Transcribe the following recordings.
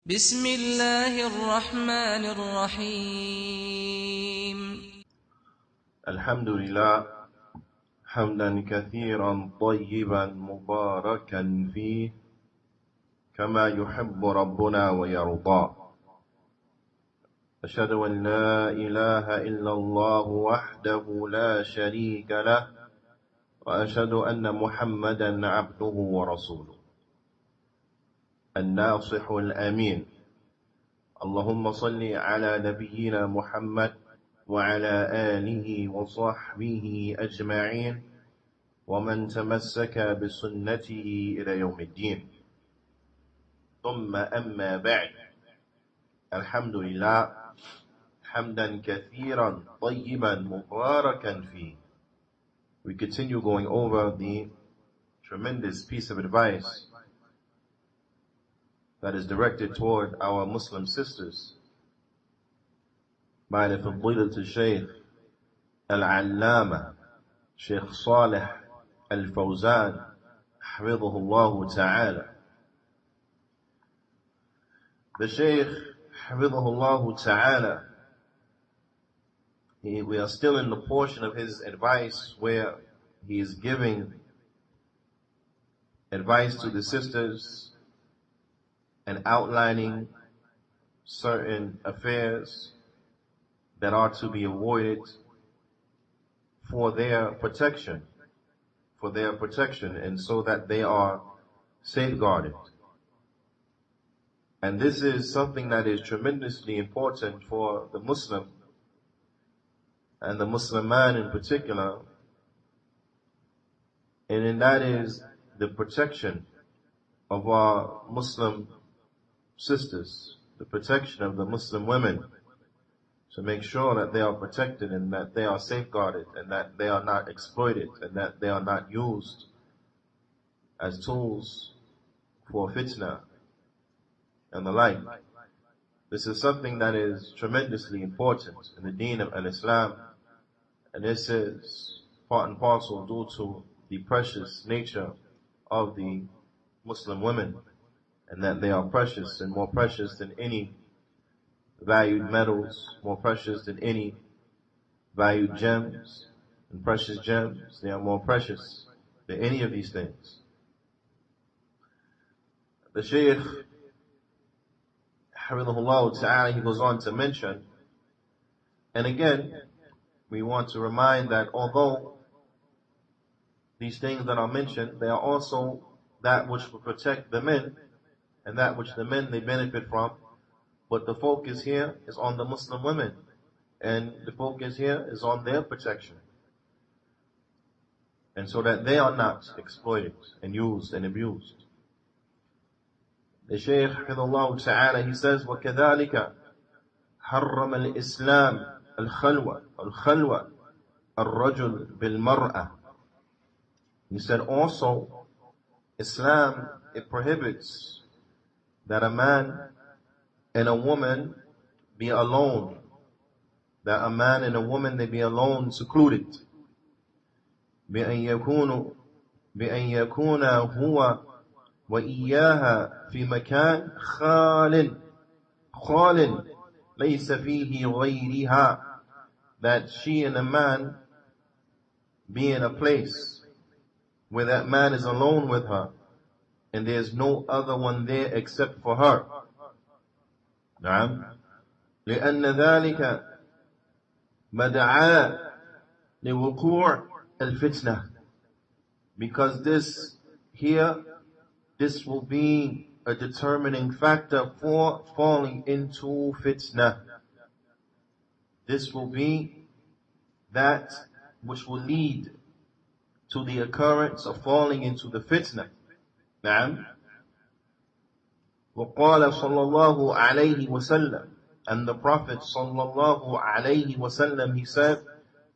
بسم الله الرحمن الرحيم الحمد لله حمدا كثيرا طيبا مباركا فيه كما يحب ربنا ويرضى. أشهد أن لا إله إلا الله وحده لا شريك له وأشهد أن محمدا عبده ورسوله الناصح الأمين. اللهم صل على نبينا محمد وعلى آله وصحبه أجمعين ومن تمسك بسنته إلى يوم الدين. ثم أما بعد. الحمد لله حمدا كثيرا طيبا مباركا فيه. We continue going over the tremendous piece of advice that is directed toward our Muslim sisters by the Fadilat al-Shaykh al-Allama Shaykh Salih al-Fawzan Hafidhahullah Ta'ala. The Shaykh Hafidhahullah Ta'ala, we are still in the portion of his advice where he is giving advice to the sisters and outlining certain affairs that are to be avoided for their protection, and so that they are safeguarded. And this is something that is tremendously important for the Muslim, and the Muslim man in particular, and that is the protection of our Muslim sisters, the protection of the Muslim women, to make sure that they are protected and that they are safeguarded and that they are not exploited and that they are not used as tools for fitna and the like. This is something that is tremendously important in the deen of al-Islam, and this is part and parcel due to the precious nature of the Muslim women, and that they are precious and more precious than any valued metals, more precious than any valued gems and precious gems. They are more precious than any of these things. The Shaykh Hafidhahullah Ta'ala, he goes on to mention, and again we want to remind that although these things that are mentioned, they are also that which will protect the men and that which the men they benefit from, but the focus here is on the Muslim women, and the focus here is on their protection, and so that they are not exploited and used and abused. The Shaykh Hafidhahullah Ta'ala, he says, وَكَذَلِكَ حَرَّمَ الْإِسْلَامِ الْخَلْوَةَ الرَّجُلِ بِالْمَرْأَةِ. He said also, Islam, it prohibits that a man and a woman be alone, that a man and a woman, they be alone, secluded. بأن يكون هو وإياها في مكان خال ليس فيه غيرها, that she and a man be in a place where that man is alone with her and there's no other one there except for her. نعم. لأن ذلك مدعاة لوقوع الفتنة, because this will be a determining factor for falling into fitna. This will be that which will lead to the occurrence of falling into the fitna. نعم. وقال صلى الله عليه وسلم, and the Prophet صلى الله عليه وسلم, he said,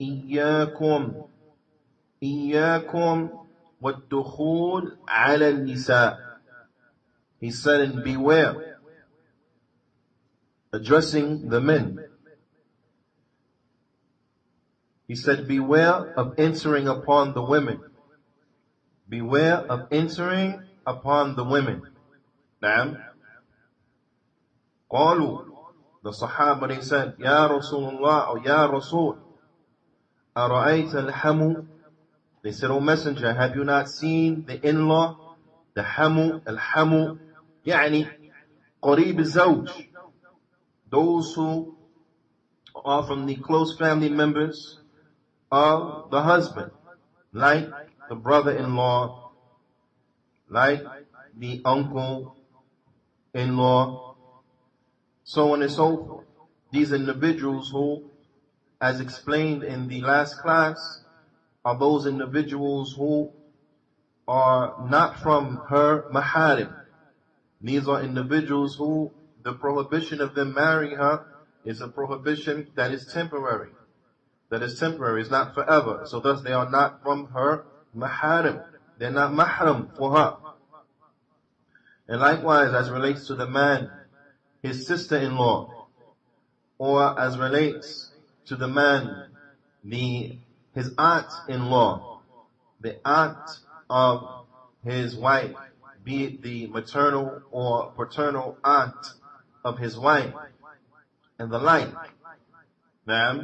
إياكم والدخول على النساء. He said, and beware, addressing the men, he said, beware of entering upon the women. Beware of entering upon the women. نعم. قالوا, the Sahaba, they said, Ya Rasulullah, or Ya Rasul, أرأيت الحمو? They said, O Messenger, have you not seen the in-law? The hamu, al-hamu, يعني قريب الزوج, those who are from the close family members of the husband, like the brother-in-law, like the uncle-in-law, so on and so forth. These individuals who, as explained in the last class, are those individuals who are not from her maharim. These are individuals who the prohibition of them marrying her is a prohibition that is temporary. That is temporary, it's not forever. So thus they are not from her maharim. They're not mahram for her. And likewise, as relates to the man, his sister-in-law, or as relates to the man, his aunt-in-law, the aunt of his wife, be it the maternal or paternal aunt of his wife, and the like. Now,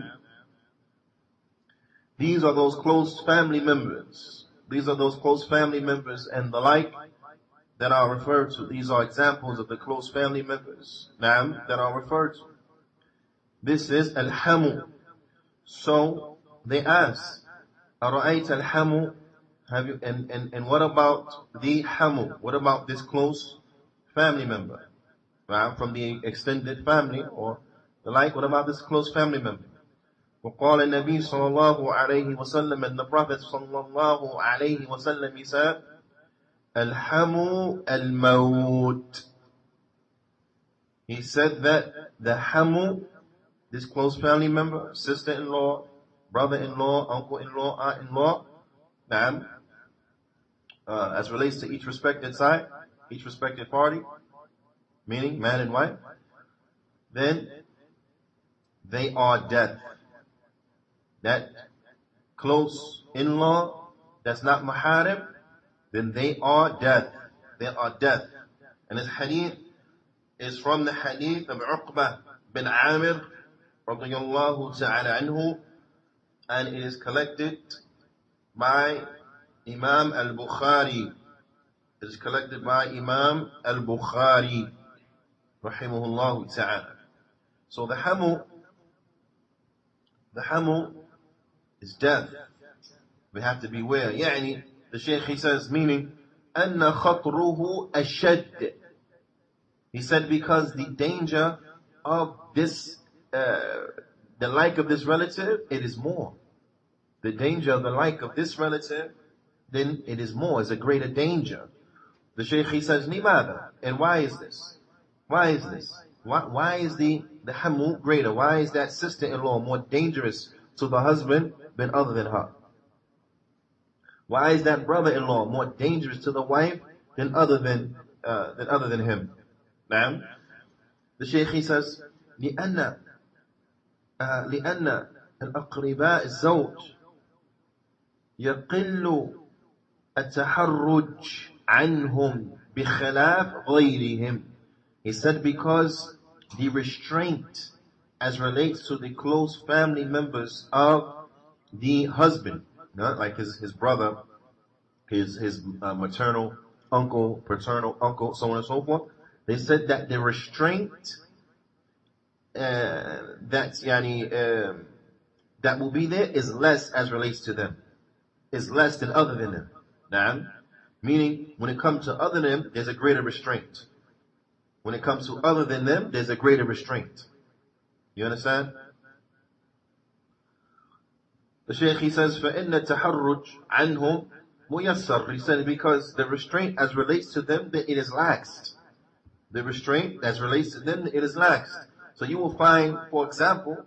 these are those close family members. These are those close family members and the like that are referred to. These are examples of the close family members, now, that are referred to. This is al-hamu. So they ask, أَرَأَيْتَ الْحَمُ? Have you, and what about the hamu? What about this close family member? Right? From the extended family or the like, what about this close family member? وقال النبي صلى الله عليه وسلم, and the Prophet صلى الله عليه وسلم, he said, الحمو الموت. He said that the hamu, this close family member, sister-in-law, brother-in-law, uncle-in-law, aunt-in-law, as relates to each respected side, each respected party, meaning man and wife, then they are death. That close in-law that's not maharim, then they are death. They are death. And this hadith is from the hadith of Uqbah bin Amir radiyallahu ta'ala anhu, and it is collected by Imam al-Bukhari. It is collected by Imam al-Bukhari rahimahullah ta'ala. So the hamu is death. We have to beware. يعني, the Shaykh, he says, meaning, أَنَّ خَطْرُهُ أَشَدْ. He said because the danger of this, the like of this relative, it is more. The danger of the like of this relative, then it is more, it's a greater danger. The Shaykh, he says, لِمَاذَا? And why is this? Why is this? Why is the hamu greater? Why is that sister-in-law more dangerous to the husband than other than her? Why is that brother-in-law more dangerous to the wife than other than him? Now, the Shaykh, he says, لأن الأقرباء الزوج يقل التحرج عنهم بخلاف غيرهم. He said because the restraint as relates to the close family members of the husband, not like his brother, his maternal uncle, paternal uncle, so on and so forth. They said that the restraint that will be there is less as relates to them, is less than other than them. Now, meaning when it comes to other than them, there's a greater restraint. When it comes to other than them, there's a greater restraint. You understand? The Shaykh, he says, فَإِنَّ التَّحَرُّجْ عَنْهُمْ مُيَسَّرٌ. He said because the restraint as relates to them, that it is laxed. The restraint as relates to them, it is laxed. So you will find, for example,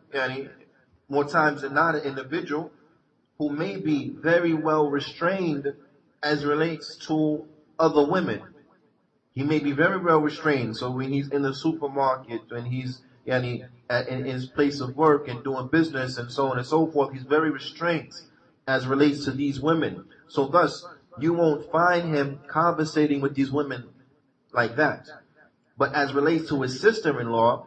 more times than not, an individual who may be very well restrained as relates to other women. He may be very well restrained. So when he's in the supermarket, when he's in his place of work and doing business and so on and so forth, he's very restrained as relates to these women. So thus, you won't find him conversating with these women like that. But as relates to his sister-in-law,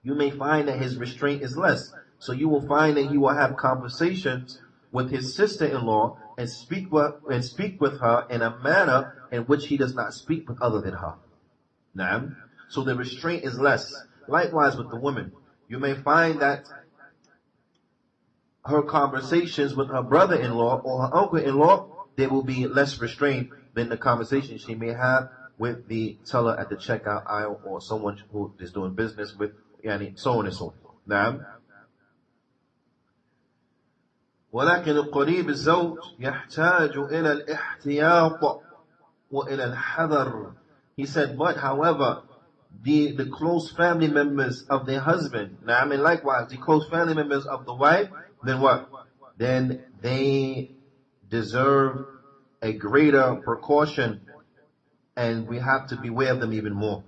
you may find that his restraint is less. So you will find that he will have conversations with his sister-in-law and speak with her in a manner in which he does not speak with other than her. Naam. So the restraint is less. Likewise with the woman. You may find that her conversations with her brother-in-law or her uncle-in-law, they will be less restrained than the conversation she may have with the teller at the checkout aisle or someone who is doing business with, so on and so forth. Naam. ولكن القريب الزوج يحتاج إلى الاحتياط وإلى الحذر. He said, but however, the close family members of the husband, now I mean likewise, the close family members of the wife, then what? Then they deserve a greater precaution, and we have to beware of them even more.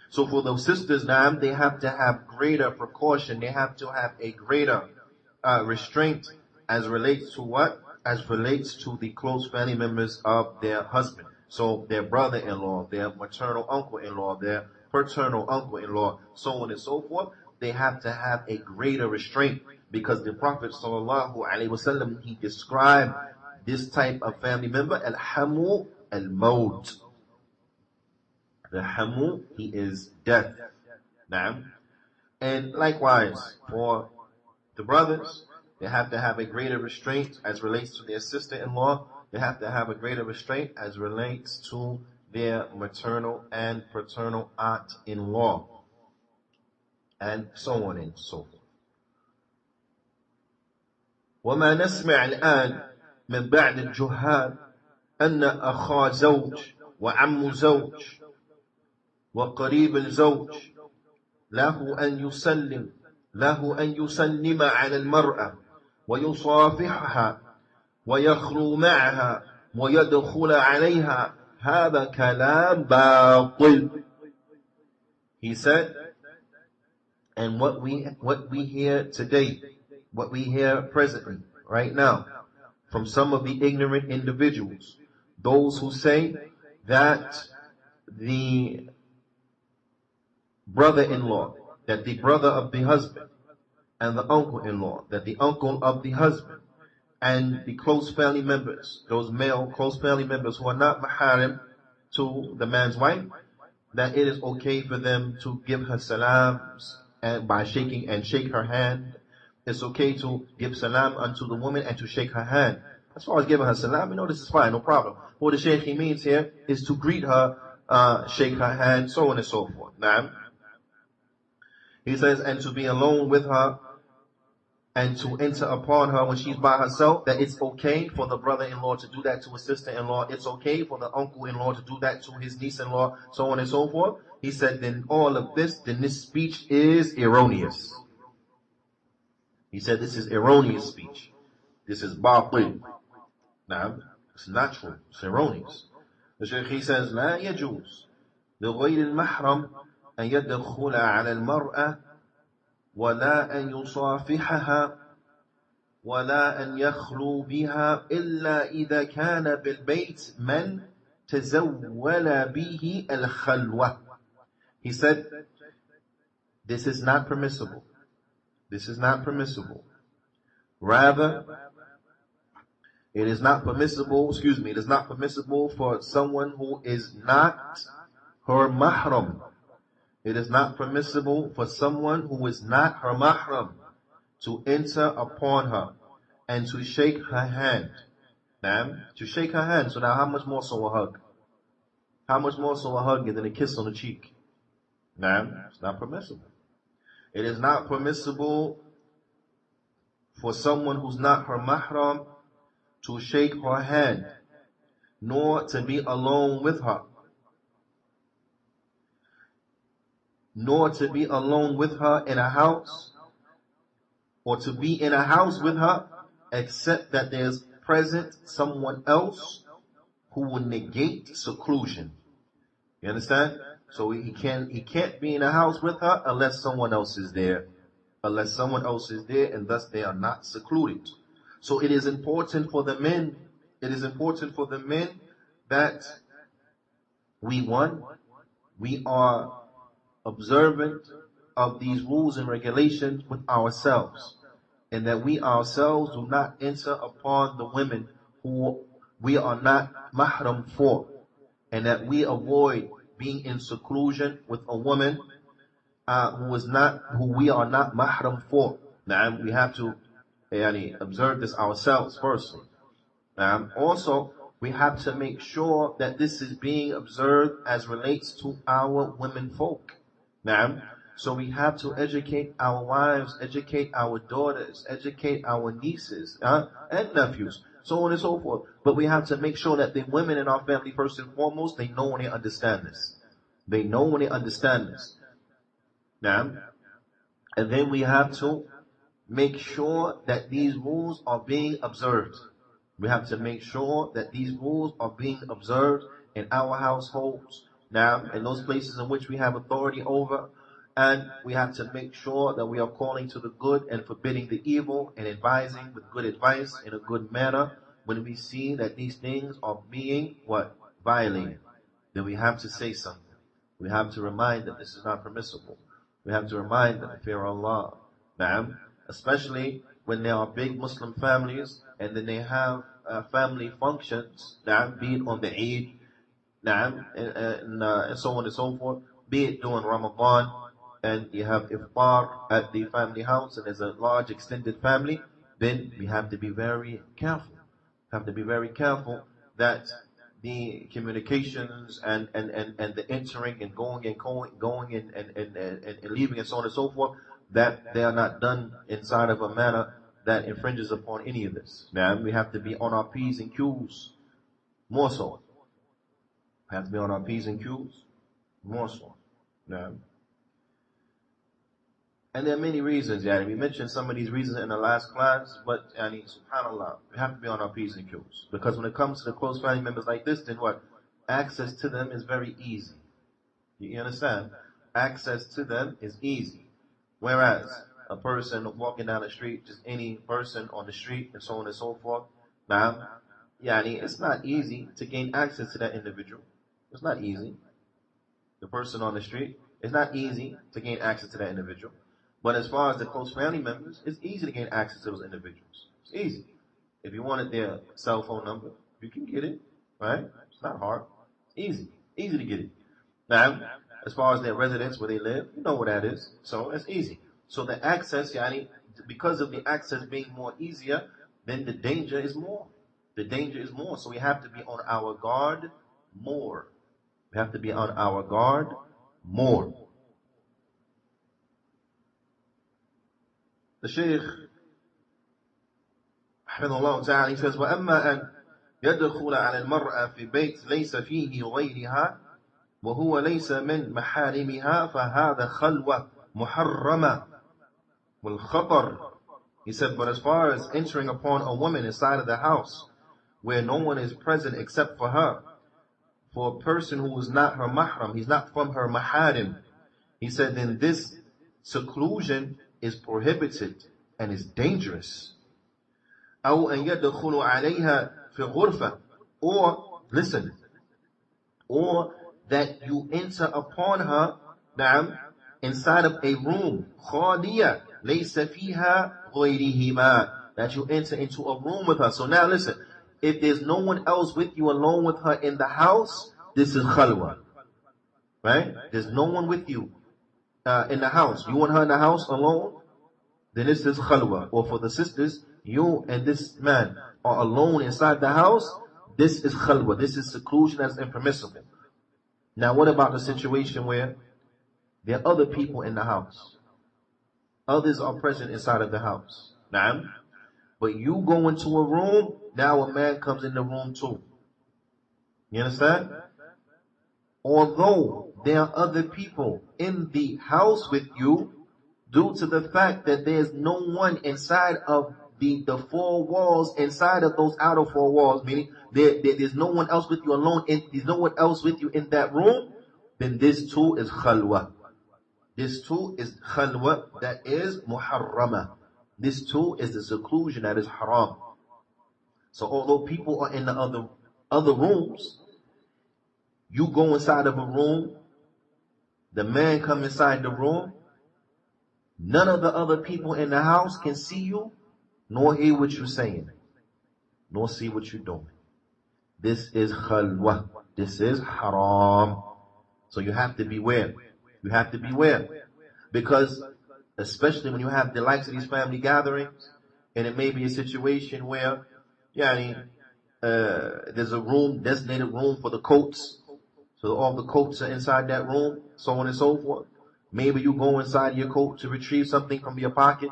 So for those sisters now, they have to have greater precaution, they have to have a greater restraint as relates to what? As relates to the close family members of their husband. So their brother-in-law, their maternal uncle-in-law, their paternal uncle-in-law, so on and so forth. They have to have a greater restraint because the Prophet ﷺ, he described this type of family member, al-hamu al-maut. The hamu, he is death. Naam. And likewise, for the brothers, they have to have a greater restraint as relates to their sister-in-law. They have to have a greater restraint as relates to their maternal and paternal aunt-in-law. And so on and so forth. وما نسمع الآن من بعد الجهال أن أخا زوج وعم زوج وقريب الزوج له أن يسلم على المرأة ويصافحها ويخلو معها ويدخل عليها. هذا كلام باطل. He said, and what we hear today, what we hear presently, right now, from some of the ignorant individuals, those who say that the brother-in-law, that the brother of the husband, and the uncle-in-law, that the uncle of the husband, and the close family members, those male close family members who are not maharim to the man's wife, that it is okay for them to give her salams and by shake her hand. It's okay to give salam unto the woman and to shake her hand. As far as giving her salam, this is fine, no problem. What the shaykh means here is to greet her, shake her hand, so on and so forth. Now, he says, and to be alone with her and to enter upon her when she's by herself, that it's okay for the brother-in-law to do that to his sister-in-law. It's okay for the uncle-in-law to do that to his niece-in-law, so on and so forth. He said, then this speech is erroneous. He said, this is erroneous speech. This is batil. Now, it's not true. It's erroneous. The Shaykh, he says, لا يجوز لغير المحرم أن يدخل على المرأة ولا أن يصافحها ولا أن يخلو بها إلا إذا كان بالبيت من تزول به الخلوة. He said, this is not permissible. This is not permissible. Rather, it is not permissible for someone who is not her mahram. It is not permissible for someone who is not her mahram to enter upon her and to shake her hand. Now, to shake her hand. So now how much more so a hug? How much more so a hug than a kiss on the cheek? Now, it's not permissible. It is not permissible for someone who's not her mahram to shake her hand, nor to be alone with her. Nor to be alone with her in a house, or to be in a house with her, except that there's present someone else who will negate seclusion. You understand? So he can't be in a house with her unless someone else is there. Unless someone else is there, and thus they are not secluded. So it is important for the men, that we we are observant of these rules and regulations with ourselves, and that we ourselves do not enter upon the women who we are not mahram for, and that we avoid being in seclusion with a woman who we are not mahram for. Now, we have to observe this ourselves firstly. Also, we have to make sure that this is being observed as relates to our women folk. So we have to educate our wives, educate our daughters, educate our nieces and nephews, so on and so forth. But we have to make sure that the women in our family, first and foremost, they know and they understand this. They know and they understand this. And then we have to make sure that these rules are being observed. We have to make sure that these rules are being observed in our households, in those places in which we have authority over. And we have to make sure that we are calling to the good and forbidding the evil and advising with good advice in a good manner when we see that these things are being violated. Then we have to say something. We have to remind them this is not permissible. We have to remind them, fear Allah. Especially when there are big Muslim families and then they have family functions, be it on the Eid, and so on and so forth, be it during Ramadan, and you have iftar at the family house and there's a large extended family, then we have to be very careful. We have to be very careful that the communications and the entering and going and leaving and so on and so forth, that they are not done inside of a manner that infringes upon any of this. We have to be on our P's and Q's more so. We have to be on our P's and Q's more so. And there are many reasons, we mentioned some of these reasons in the last class, but subhanAllah, we have to be on our P's and Q's. Because when it comes to the close family members like this, then access to them is very easy. You understand? Access to them is easy. Whereas a person walking down the street, just any person on the street and so on and so forth, it's not easy to gain access to that individual. It's not easy. The person on the street, it's not easy to gain access to that individual. But as far as the close family members, it's easy to gain access to those individuals. It's easy. If you wanted their cell phone number, you can get it, right? It's not hard. It's easy to get it. Now, as far as their residence, where they live, you know what that is. So it's easy. So the access, because of the access being more easier, then the danger is more. The danger is more. So we have to be on our guard more. We have to be on our guard more. The Shaykh, Hafidhullah Ta'ala, he says, وَأَمَّا أَنْ يَدْخُلَ عَلَى الْمَرْأَةِ فِي بَيْتٍ لَيْسَ فِيهِ غَيْرِهَا وَهُوَ لَيْسَ مِنْ مَحَارِمِهَا فَهَذَا خَلْوَةٌ مُحَرَّمَةٌ وَالْخَطَرُ. He said, but as far as entering upon a woman inside of the house where no one is present except for her, for a person who is not her mahram, he's not from her maharim, he said, then this seclusion is prohibited and is dangerous. أو أن يدخل عليها في غرفة, or listen, or that you enter upon her inside of a room خالية ليس فيها غيرهما, that you enter into a room with her. So now listen, if there's no one else with you alone with her in the house, this is khalwa, right? There's no one with you in the house. You want her in the house alone, then this is khalwa. Or for the sisters, you and this man are alone inside the house, this is khalwa. This is seclusion that's impermissible. Now what about the situation where there are other people in the house? Others are present inside of the house. But you go into a room, now a man comes in the room too. You understand? Although there are other people in the house with you, due to the fact that there's no one inside of the four walls, inside of those outer four walls, meaning there's no one else with you alone, there's no one else with you in that room, then this too is khalwa. This too is khalwa, that is muharrama. This too is the seclusion that is haram. So although people are in the other rooms, you go inside of a room The man come inside the room. None of the other people in the house can see you, nor hear what you're saying, nor see what you're doing. This is khalwa. This is haram. So you have to beware. You have to beware. Because, especially when you have the likes of these family gatherings, and it may be a situation where, there's a room, designated room for the coats. So all the coats are inside that room, so on and so forth. Maybe you go inside your coat to retrieve something from your pocket.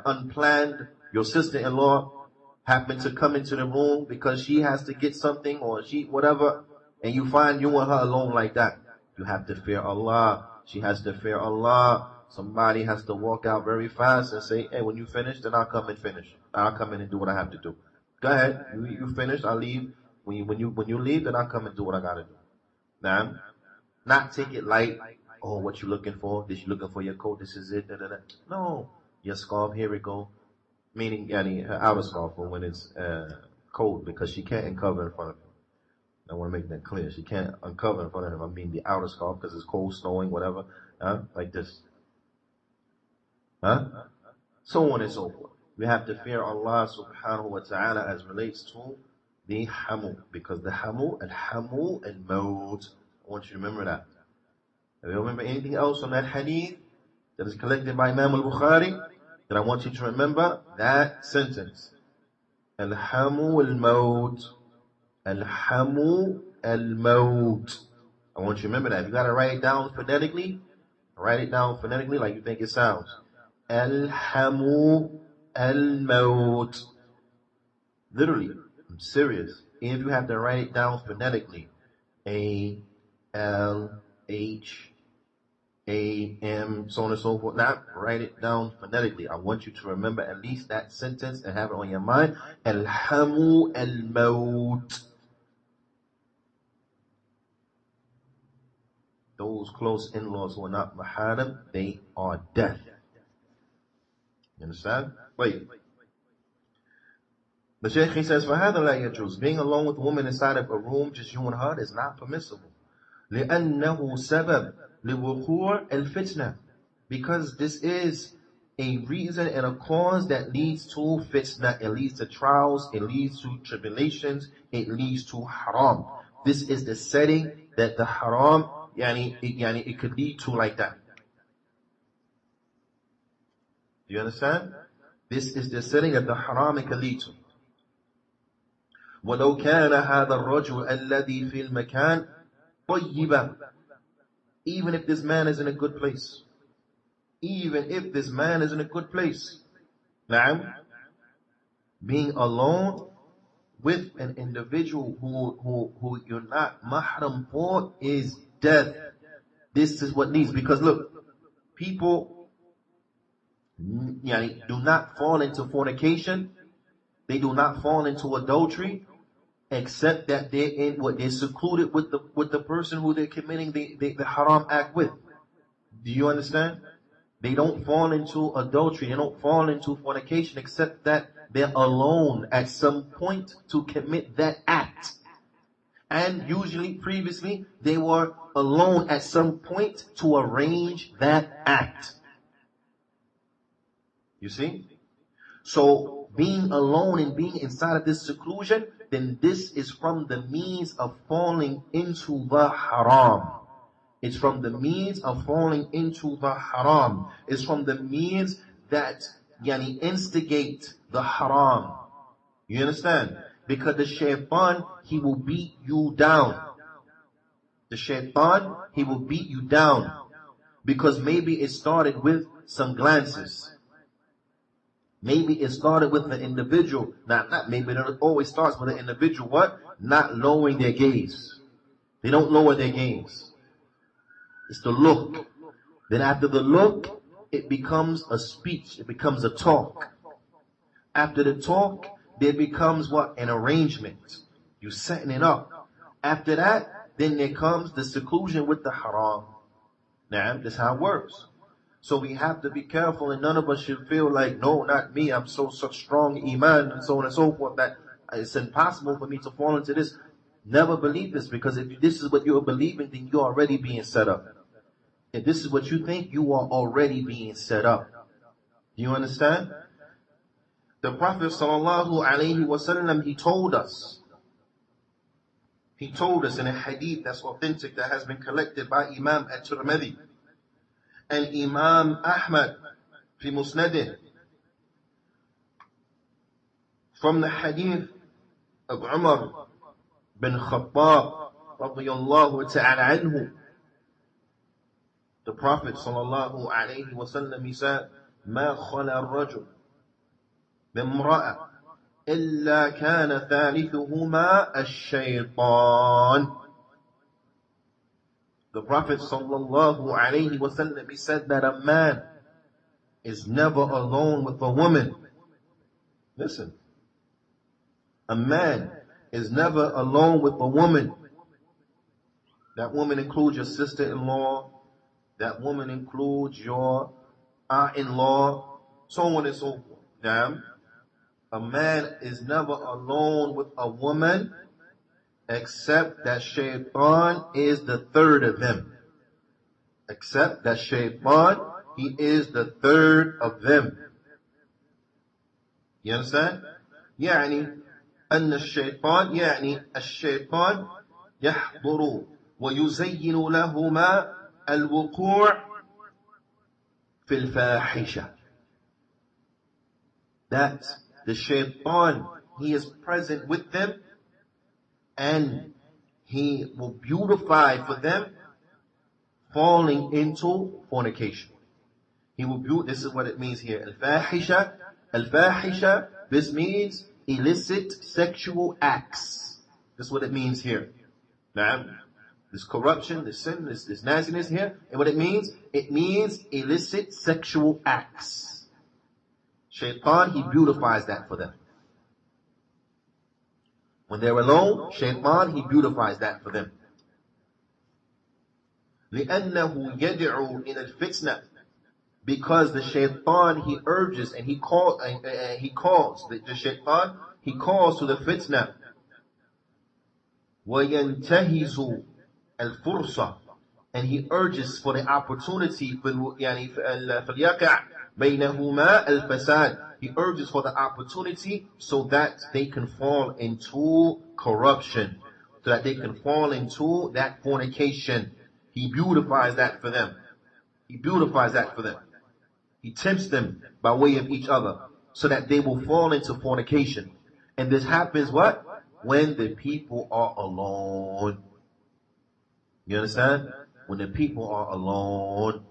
Unplanned, your sister-in-law happened to come into the room because she has to get something or she, whatever, and you find you and her alone like that. You have to fear Allah. She has to fear Allah. Somebody has to walk out very fast and say, hey, when you finish, then I'll come and finish. I'll come in and do what I have to do. Go ahead. You finish, I'll leave. When you leave, then I'll come and do what I gotta do. Now, not take it light. Oh, what you looking for? This you looking for your coat? This is it. Da, da, da. No, your scarf. Here we go. Meaning, her outer scarf for when it's cold, because she can't uncover in front of him. I want to make that clear. She can't uncover in front of him. I mean the outer scarf because it's cold, snowing, whatever. Like this. So on and so forth. We have to fear Allah subhanahu wa ta'ala as relates to the hamu, because the hamu and maut. I want you to remember that. If you remember anything else on that hadith that is collected by Imam al-Bukhaari, then I want you to remember that sentence. Al-hamu al-maut. Al-hamu al-maut. I want you to remember that. If you gotta write it down phonetically like you think it sounds. Al-hamu al-maut. Literally, I'm serious. If you have to write it down phonetically, A-L-H-A-M, so on and so forth. Not write it down phonetically. I want you to remember at least that sentence and have it on your mind. Al-hamu al-maut. Those close in-laws who are not maharam, they are death. You understand? Wait. The Shaykh, he says, فَهَذَا لَا يَجُوزُ. Being alone with a woman inside of a room, just you and her, is not permissible. لِأَنَّهُ سَبَبْ لِوُقُوعِ الْفِتْنَةِ. Because this is a reason and a cause that leads to fitna. It leads to trials, it leads to tribulations, it leads to haram. This is the setting that the haram, it could lead to like that. Do you understand? This is the setting that the haram it could lead to. وَلَوْ كَانَ هَذَا الرَّجُلُ الَّذِي فِي الْمَكَانِ طَيِّبًا. Even if this man is in a good place. Even if this man is in a good place. Na'am. Being alone with an individual who you're not mahram for is death. This is what needs, because look, people do not fall into fornication. They do not fall into adultery, except that they're secluded with the person who they're committing the haram act with. Do you understand? They don't fall into adultery. They don't fall into fornication, except that they're alone at some point to commit that act. And usually, previously, they were alone at some point to arrange that act. You see? So, being alone and being inside of this seclusion, then this is from the means of falling into the haram. It's from the means of falling into the haram. It's from the means that instigate the haram. You understand? Because the shaitan, he will beat you down. The shaitan, he will beat you down. Because maybe it started with some glances. Maybe it started with the individual. Not maybe it always starts with the individual. What? Not lowering their gaze. They don't lower their gaze. It's the look. Then after the look, it becomes a speech. It becomes a talk. After the talk, there becomes what? An arrangement. You're setting it up. After that, then there comes the seclusion with the haram. Now, that's how it works. So we have to be careful, and none of us should feel like, no, not me, I'm such strong iman, and so on and so forth, that it's impossible for me to fall into this. Never believe this, because if this is what you're believing, then you're already being set up. If this is what you think, you are already being set up. Do you understand? The Prophet sallallahu alaihi wasallam, he told us in a hadith that's authentic, that has been collected by Imam at-Tirmidhi and Imam Ahmad fi Musnadih, from the hadith of Umar bin Khattab radiyallahu ta'ala anhu. The Prophet sallallahu alayhi wa sallam, he said, ما خلا الرجل بامرأة إلا كان ثالثهما الشيطان. The Prophet sallallahu alayhi wa sallam, he said that a man is never alone with a woman. Listen. A man is never alone with a woman. That woman includes your sister-in-law. That woman includes your aunt-in-law. So on and so forth. Now, a man is never alone with a woman except that shaitan is the third of them. Except that shaitan, he is the third of them. You understand? يعني أن الشيطان يحضر ويزين لهما الوقوع في الفاحشة. That the shaitan, he is present with them and he will beautify for them falling into fornication. He will this is what it means here. Al-fahisha, this means illicit sexual acts. This is what it means here. Now, this corruption, this sin, this nastiness here, and what it means illicit sexual acts. Shaitan, he beautifies that for them. When they're alone, shaitan, he beautifies that for them. لأنه يدعو إلى الفتنة, because the shaitan, he urges and he calls the shaitan, he calls to the fitna. وينتهز الفرصة, and he urges for the opportunity فليقع بينهما الفساد. He urges for the opportunity so that they can fall into corruption, so that they can fall into that fornication. He beautifies that for them. He beautifies that for them. He tempts them by way of each other so that they will fall into fornication. And this happens what? When the people are alone. You understand? When the people are alone.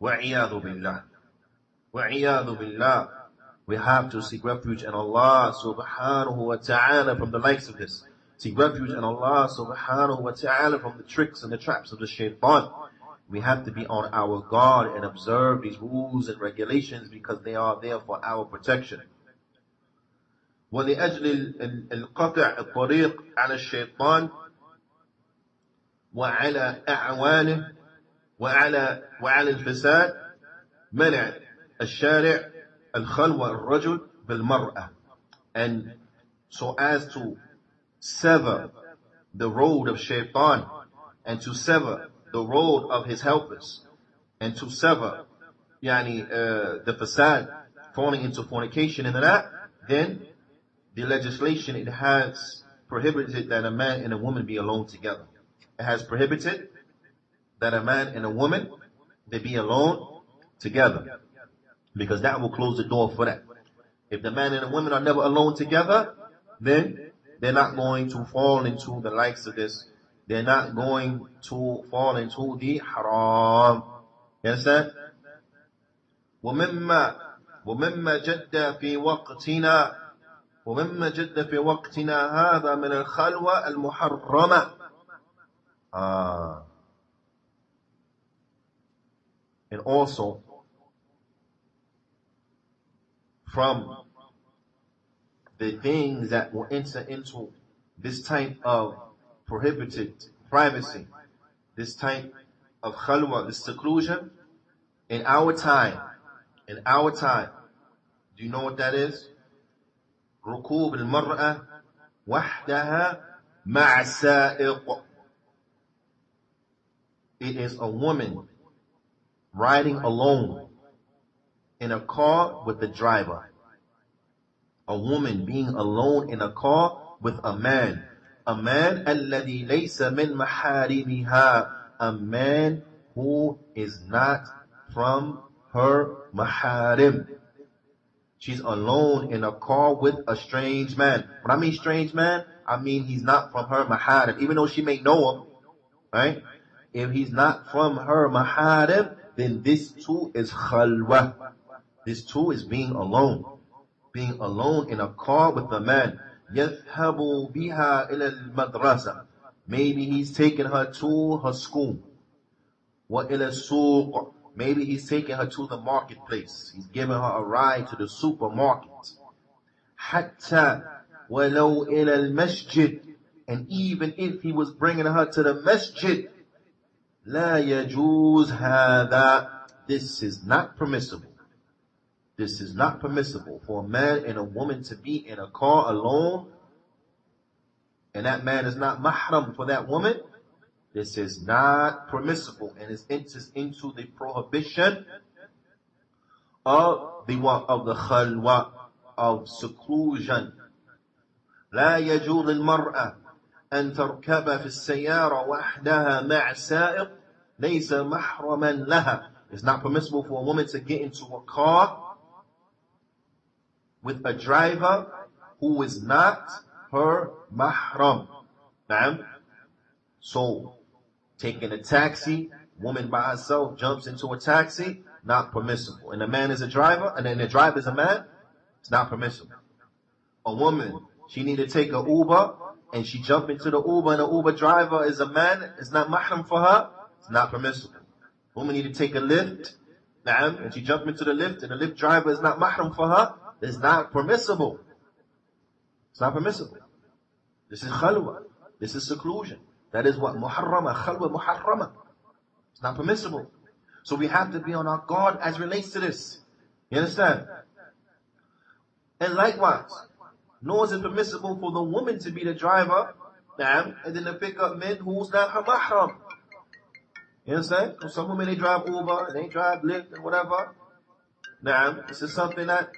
وَعِيَاذُ بِاللَّهِ وَعِيَاذُ بِاللَّهِ. We have to seek refuge in Allah subhanahu wa ta'ala from the likes of this. Seek refuge in Allah subhanahu wa ta'ala from the tricks and the traps of the shaitan. We have to be on our guard and observe these rules and regulations because they are there for our protection. ولأجل القطع الطريق على الشيطان وعلى أعوانه وعلى الفساد منع الشارع الخلوة الرجل بالمرأة. And so as to sever the road of shaitan and to sever the road of his helpers and to sever the fasad, falling into fornication and that, then the legislation, it has prohibited that a man and a woman be alone together. It has prohibited that a man and a woman, they be alone together, because that will close the door for that. If the man and the woman are never alone together, then they're not going to fall into the likes of this. They're not going to fall into the haram. You understand? ومما جد في وقتنا هذا من الخلوة المحرمة. And also from the things that will enter into this type of prohibited privacy, this type of khalwa, this seclusion, in our time, do you know what that is? ركوب المرأة وحدها مع سائق. It is a woman riding alone in a car with the driver. A woman being alone in a car with a man. A man الذي ليس من محارمها. A man who is not from her maharim. She's alone in a car with a strange man. When I mean strange man, I mean he's not from her maharim. Even though she may know him, right? If he's not from her maharim, then this too is khalwa. This too is being alone. Being alone in a car with a man. يَذْهَبُ بِهَا إِلَى الْمَدْرَسَةِ. Maybe he's taking her to her school. وَإِلَى السُّوقِ. Maybe he's taking her to the marketplace. He's giving her a ride to the supermarket. حَتَّى وَلَوْ إِلَى الْمَسْجِدِ. And even if he was bringing her to the masjid, لَا يَجُوزُ هَذَا. This is not permissible. This is not permissible for a man and a woman to be in a car alone, and that man is not mahram for that woman. This is not permissible, and it enters into the prohibition of the khalwa, of seclusion. لا يجوز للمرأة أن تركب في السيارة وحدها مع سائق ليس محرما لها. It's not permissible for a woman to get into a car with a driver who is not her mahram. So, taking a taxi, woman by herself jumps into a taxi, not permissible. And the man is a driver, and then the driver is a man, it's not permissible. A woman, she need to take an Uber, and she jump into the Uber, and the Uber driver is a man, it's not mahram for her, it's not permissible. Woman need to take a lift, and she jump into the lift, and the lift driver is not mahram for her, it's not permissible. It's not permissible. This is khalwa. This is seclusion. That is what muharrama, khalwa muharrama. It's not permissible. So we have to be on our guard as relates to this. You understand? And likewise, nor is it permissible for the woman to be the driver, and then to pick up men who's not her mahram. You understand? So some women, they drive Uber, and they drive Lyft, and whatever. This is something that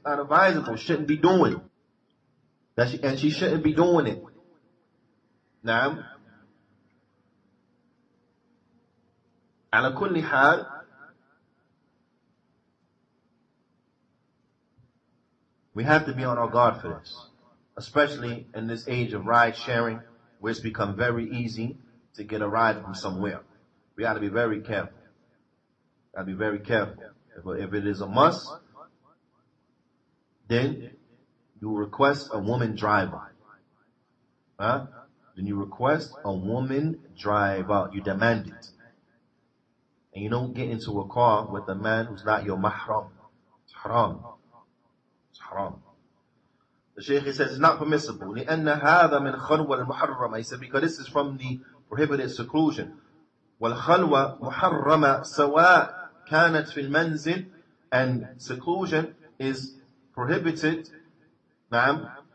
not advisable, shouldn't be doing. And she shouldn't be doing it. على كل حال, we have to be on our guard for this, especially in this age of ride sharing, where it's become very easy to get a ride from somewhere. We got to be very careful. Got to be very careful. If it is a must, then you request a woman driver. Then you request a woman driver. You demand it. And you don't get into a car with a man who's not your mahram. It's haram. It's haram. The Shaykh, he says, it's not permissible. لأن هذا من خلوة المحرمة. He said, because this is from the prohibited seclusion. والخلوة محرمة سواء كانت في المنزل. And seclusion is prohibited,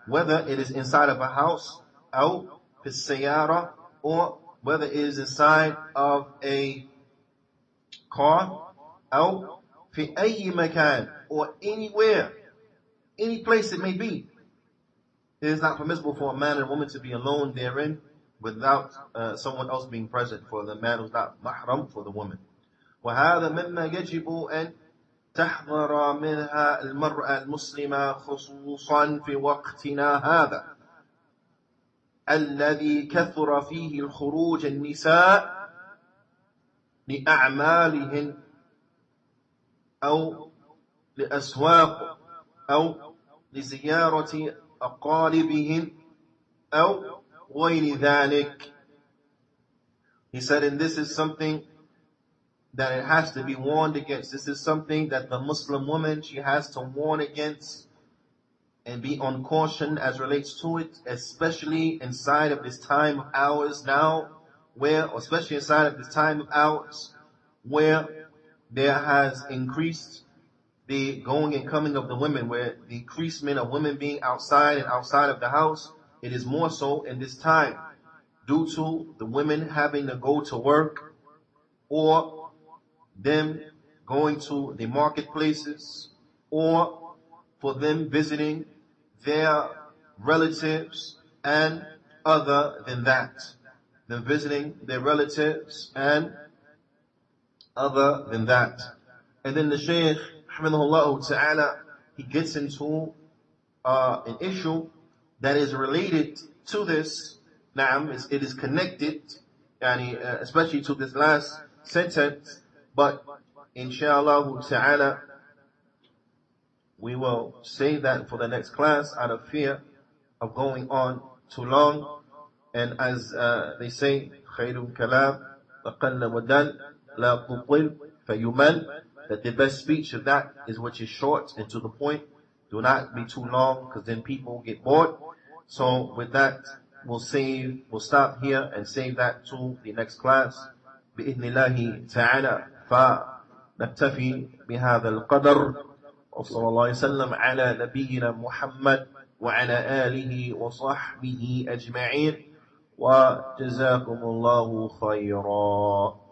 whether it is inside of a house, أو في السيارة, or whether it is inside of a car, أو في أي مكان, or anywhere, any place it may be. It is not permissible for a man and a woman to be alone therein without someone else being present, for the man who's not mahram for the woman. وهذا مما يجب أن تحذر منها المرأة المسلمة خصوصا في وقتنا هذا الذي كثر فيه الخروج النساء لأعمالهن أو لأسواق أو لزيارة أقاربهن أو غير ذلك. He said, and this is something that it has to be warned against. This is something that the Muslim woman, she has to warn against and be on caution as relates to it, especially inside of this time of ours now, especially inside of this time of ours, where there has increased the going and coming of the women, where the increasement of women being outside and outside of the house, it is more so in this time due to the women having to go to work or them going to the marketplaces or for them visiting their relatives and other than that. Them visiting their relatives and other than that. And then the Shaykh, Hamidullah Ta'ala, he gets into an issue that is related to this. Naam, it is connected, especially to this last sentence, but inshallah ta'ala, we will save that for the next class out of fear of going on too long. And as they say, خير الكلام أقل مدل لا تطل فيمل, that the best speech of that is which is short and to the point. Do not be too long, because then people get bored. So with that, we'll stop here and save that to the next class. بإذن الله تعالى. فنكتفي بهذا القدر. وصلى الله وسلم على نبينا محمد وعلى آله وصحبه أجمعين. وجزاكم الله خيرا.